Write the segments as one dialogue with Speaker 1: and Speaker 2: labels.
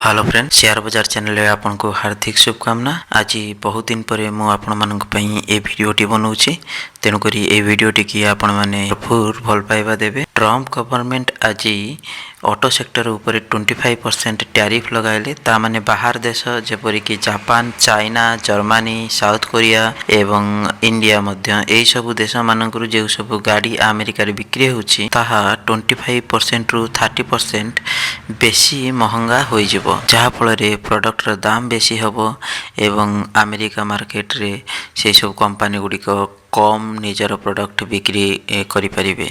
Speaker 1: Hello friend, share बाजार channel रे आपनको हार्दिक शुभकामना। आज बहुत दिन पर मु आपण मानक पई ए वीडियोटी बनाउछि, तेणु करी ए वीडियोटी की आपण माने भरपूर भल पाइबा देबे। ट्रम्प गवर्नमेंट आज ऑटो सेक्टर ऊपर 25% टैरिफ लगाइले। ता माने बाहर देश जेपरि कि Japan, China, Germany, south Korea एवं इंडिया मध्य ए सब देश मानकर जे सब गाड़ी अमेरिका रे बिक्री होछि ताहा 25% रु 30% बेसी महंगा होई जिवो, जहा फल रे प्रोडक्ट रो दाम बेसी हबो एवं अमेरिका मार्केट रे से सब कंपनी गुडी को कम निजर प्रोडक्ट बिक्री करि परिबे।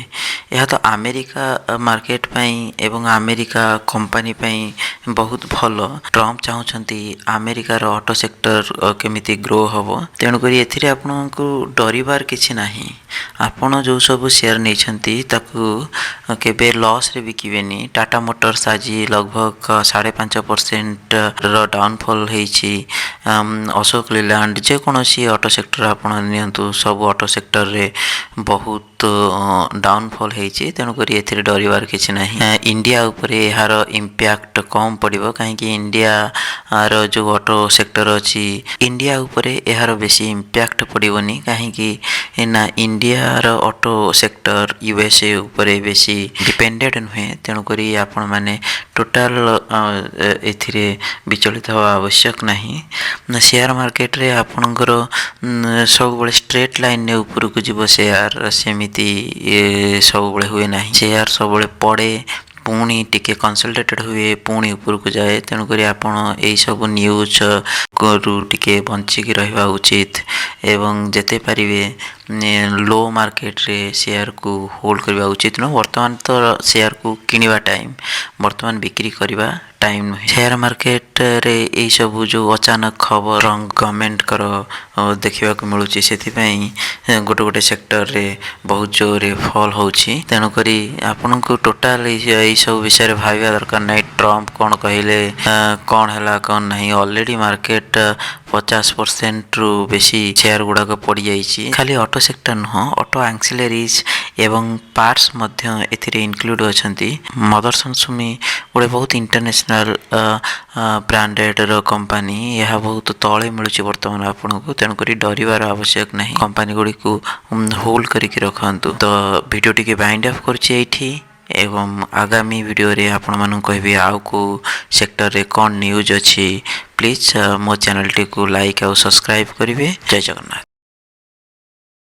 Speaker 1: यह तो अमेरिका मार्केट पई एवं अमेरिका कंपनी पई बहुत भलो। ट्रम्प चाहउछंती अमेरिका रो ऑटो सेक्टर केमिति ग्रो हबो, तेणु करी एथिरे आपनको डरिबार किछि नाही। आपण जो सब शेयर नै छंती ताकू केबे लॉस रे बिकिबेनी। टाटा मोटर्स आज लगभग 5.5% रो डाउनफॉल हेछि। अशोक लीलैंड जे कोनोसी ऑटो सेक्टर आपण नियंतु सब ऑटो सेक्टर रे बहुत डाउनफॉल हेछि, तेणु करी एथिरे डरिबार किछि नाही। इंडिया ऊपर यार इंपैक्ट कम पड़िबो, काहे कि इंडिया रो जो ऑटो सेक्टर अछि इंडिया ऊपर यार बेसी इंपैक्ट पड़िबोनी, काहे कि ना इंडिया रो ऑटो सेक्टर यूएसए ऊपर बेसी डिपेंडेंट नहे। तेणु करी आपण माने टोटल एथिरे विचलित हवा आवश्यक नाही। शेयर मार्केट रे आपनकर सब बळे स्ट्रेट लाइन ने ऊपर को जीवो शेयर सेमिति सब बळे हुए नाही। शेयर सब बळे पड़े पुणी टिके कंसल्टेटेड हुए पुणी ऊपर को जाए, तेणु करी आपण एई सब न्यूज को टिके बंची की रहबा उचित एवं जेते परिवे लो मार्केट रे शेयर को होल्ड करबा उचित न। वर्तमान तो शेयर को किनिबा टाइम, वर्तमान बिक्री करबा टाइम नहीं। शेयर मार्केट रे ए सब जो अचानक खबर गवर्नमेंट करो देखिबा को मिलुची, सेथि पई गोटे गोटे सेक्टर रे बहुत जोरे फॉल होची। तेणु करी आपन को टोटल ए सब विषय रे भाबिया दरकार नै। ट्रम्प कोन कहिले कोन हला कोन नहीं, ऑलरेडी मार्केट 50% रु बेसी शेयर गुडा को पड़ी जाइछि। खाली ऑटो सेक्टर न, ऑटो एक्सिलरीज एवं पार्ट्स मध्य एथिरे इंक्लूड अछंती। मदरसन सुमी गोटे बहुत इंटरनेशनल ब्रांडेड रो कंपनी, यह बहुत तळे मिलुची वर्तमान आपन को, तेणु करी डरिवार आवश्यक नहीं। कंपनी गुडी को होल्ड करिक रखंतु। तो वीडियो टिके बाइंड अप करछि एठी एवं आगामी वीडियो रे आपण मानु कहबी आउ को सेक्टर रे कोन न्यूज अछि। प्लीज मो चैनल टी को लाइक और सब्सक्राइब करिवे। जय जगन्नाथ।